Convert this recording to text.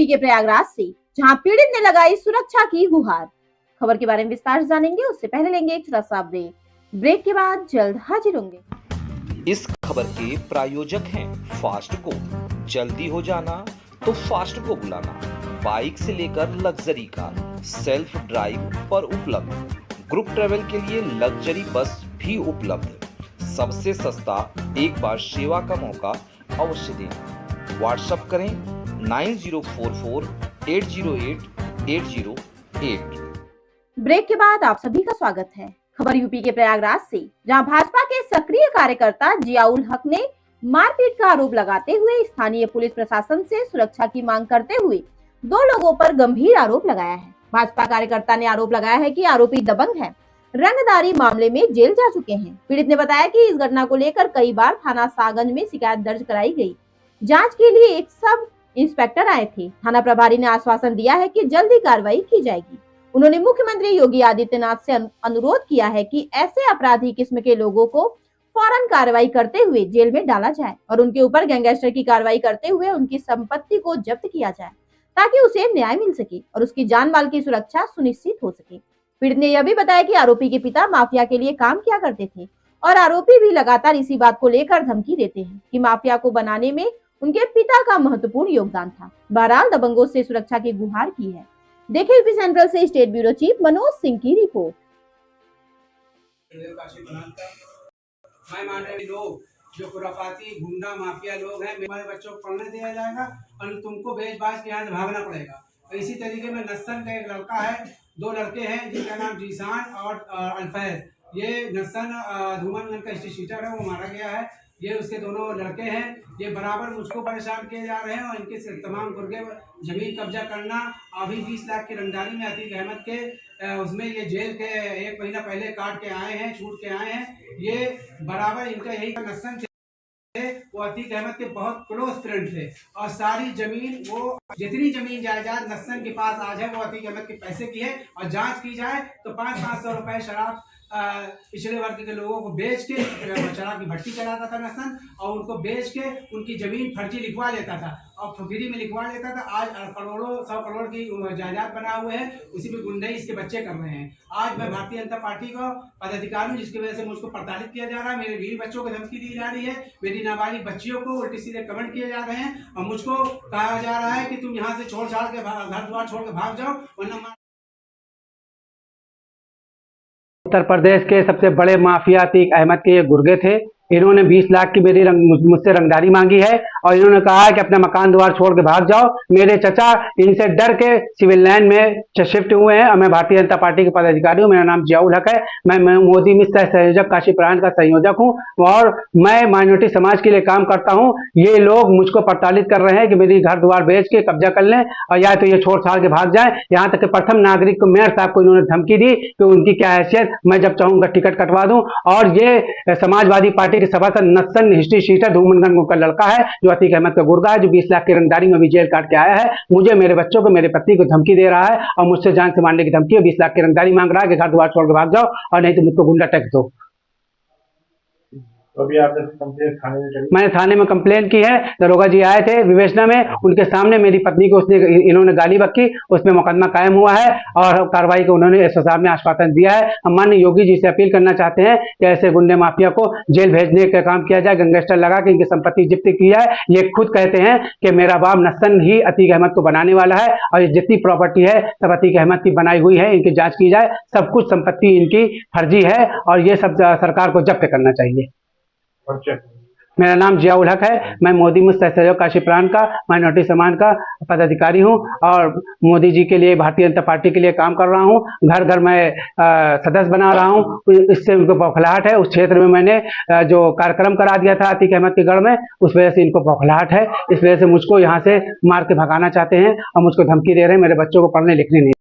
के प्रयागराज से, जहां पीड़ित ने लगाई सुरक्षा की गुहार। खबर के बारे में विस्तार से जानेंगे, उससे पहले लेंगे एक छोटा सा ब्रेक के बाद जल्द हाजिर होंगे। इस खबर के प्रायोजक हैं फास्टको। जल्दी हो जाना तो फास्टको बुलाना। बाइक से लेकर लग्जरी कार सेल्फ ड्राइव पर उपलब्ध। ग्रुप ट्रेवल के लिए लग्जरी बस भी उपलब्ध। सबसे सस्ता एक बार सेवा का मौका अवश्य दें। व्हाट्सएप करें 9044808808। ब्रेक के बाद आप सभी का स्वागत है। खबर यूपी के प्रयागराज से, जहां भाजपा के सक्रिय कार्यकर्ता जियाउल हक ने मारपीट का आरोप लगाते हुए स्थानीय पुलिस प्रशासन से सुरक्षा की मांग करते हुए 2 लोगों पर गंभीर आरोप लगाया है। भाजपा कार्यकर्ता ने आरोप लगाया है कि आरोपी दबंग है, रंगदारी मामले में जेल जा चुके हैं। पीड़ित ने बताया कि इस घटना को लेकर कई बार थाना सागंज में शिकायत दर्ज कराई गई। जांच के लिए एक सब इंस्पेक्टर आए थे। थाना प्रभारी ने आश्वासन दिया है कि जल्दी कार्रवाई की जाएगी। उन्होंने मुख्यमंत्री योगी आदित्यनाथ से अनुरोध किया है कि ऐसे अपराधी किस्म के लोगों को फौरन कार्रवाई करते हुए जेल में डाला जाए और उनके ऊपर गैंगस्टर की कार्रवाई करते हुए उनकी संपत्ति को जब्त किया जाए, ताकि उसे न्याय मिल सके और उसकी जान माल की सुरक्षा सुनिश्चित हो सके। पीड़ित ने यह भी बताया कि आरोपी के पिता माफिया के लिए काम किया करते थे और आरोपी भी लगातार इसी बात को लेकर धमकी देते हैं कि माफिया को बनाने में उनके पिता का महत्वपूर्ण योगदान था। बहरहाल दबंगों से सुरक्षा की गुहार की है। देखिए यूपी सेंट्रल से state bureau chief Manoj Singh की रिपोर्ट। मैं मान रहे लोग जो खुराफाती गुंडा माफिया लोग हैं, हमारे बच्चों को पढ़ने दिया जाएगा और तुमको बेच बाज के यहाँ से भागना पड़ेगा। इसी तरीके में नस्सन का एक लड़का है, 2 लड़के हैं जिनका नाम जीसान और अल्फैज। ये नस्सन धूमनगंज का स्टेट है, वो मारा गया है। ये उसके दोनों लड़के हैं। ये बराबर मुझको परेशान किए जा रहे हैं और इनके तमाम गुर्गे जमीन कब्जा करना। अभी 20 लाख की रंगदारी में अतीक अहमद के उसमें ये जेल के 1 महीना पहले काट के आए हैं, छूट के आए हैं। ये बराबर इनका यही नस्सन थे, वो अतीक अहमद के बहुत क्लोज फ्रेंड थे और सारी जमीन, वो जितनी जमीन जायदाद नस्सन के पास आज है वो अतीक अहमद के पैसे की है। और जांच की जाए तो 500-500 रुपए शराब पिछड़े वर्ग के लोगों को बेच के शराब की भट्टी चलाता था नस्सन, और उनको बेच के उनकी जमीन फर्जी लिखवा लेता था और फ्री में लिखवा लेता था। आज करोड़ों 100 करोड़ की जायदाद बना हुए हैं, उसी में गुंडई इसके बच्चे कर रहे हैं। आज मैं भारतीय जनता पार्टी को पदाधिकारी हूँ, जिसकी वजह से मुझको प्रताड़ित किया जा रहा है। मेरे बीवी बच्चों को धमकी दी जा रही है, मेरी नाबालिग बच्चियों को उल्टे सीधे कमेंट किए जा रहे हैं और मुझको कहा जा रहा है कि तुम यहाँ से छोड़ छाड़ के घर द्वार छोड़ के भाग जाओ, वरना। उत्तर प्रदेश के सबसे बड़े माफिया अतीक अहमद के ये गुर्गे थे। इन्होंने 20 लाख की मुझसे रंगदारी मांगी है और इन्होंने कहा है कि अपना मकान द्वार छोड़ के भाग जाओ। मेरे चचा इनसे डर के सिविल लाइन में शिफ्ट हुए हैं और मैं भारतीय जनता पार्टी के पदाधिकारी हूँ। मेरा नाम जियाउल हक है। मैं मोदी मित्र संयोजक काशी प्राण का संयोजक हूँ और मैं माइनॉरिटी समाज के लिए काम करता हूँ। ये लोग मुझको प्रताड़ित कर रहे हैं कि मेरी घर द्वार बेच के कब्जा कर लें और या तो ये छोड़ छाड़ के भाग जाए। यहाँ तक कि प्रथम नागरिक को मेयर साहब को इन्होंने धमकी दी कि उनकी क्या हैसियत, मैं जब चाहूंगा टिकट कटवा दूं। और ये समाजवादी पार्टी के सभासद नस्सन हिस्ट्री शीटर धूमनगंज का लड़का है जो अतीक अहमद का गुर्गा है, जो 20 लाख की रंगदारी में भी जेल काट के आया है। मुझे, मेरे बच्चों को, मेरे पति को धमकी दे रहा है और मुझसे जान से मारने की धमकी है। 20 लाख की रंगदारी मांग रहा है कि घर द्वार छोड़ के भाग जाओ और नहीं तो मुझको गुंडा टैक्स दो। अभी आपने कंप्लेंट थाने में करी? मैंने थाने में कंप्लेंट की है। दरोगा जी आए थे विवेचना में, उनके सामने मेरी पत्नी को इन्होंने गाली बक्की, उसमें मुकदमा कायम हुआ है और कार्रवाई को उन्होंने एसओ साहब ने आश्वासन दिया है। हम माननीय योगी जी से अपील करना चाहते हैं कि ऐसे गुंडे माफिया को जेल भेजने का काम किया जाए, गैंगस्टर लगा के इनकी संपत्ति जब्त की जाए। ये खुद कहते हैं कि मेरा बाप नस्सन ही अतीक अहमद को बनाने वाला है और ये जितनी प्रॉपर्टी है सब अतीक अहमद की बनाई हुई है। इनकी जाँच की जाए, सब कुछ संपत्ति इनकी फर्जी है और ये सब सरकार को जब्त करना चाहिए। मेरा नाम जियाउल हक है। मैं मोदी मित्र सहयोग काशी प्राण का माइनॉरिटी समाज का पदाधिकारी हूं और मोदी जी के लिए, भारतीय जनता पार्टी के लिए काम कर रहा हूं। घर घर मैं सदस्य बना रहा हूं। इससे उनको बौखलाहट है। उस क्षेत्र में मैंने जो कार्यक्रम करा दिया था अतीक अहमद के गढ़ में, उस वजह से इनको बौखलाहट है। इस वजह से मुझको यहाँ से मार के भगाना चाहते हैं और मुझको धमकी दे रहे हैं। मेरे बच्चों को पढ़ने लिखने नहीं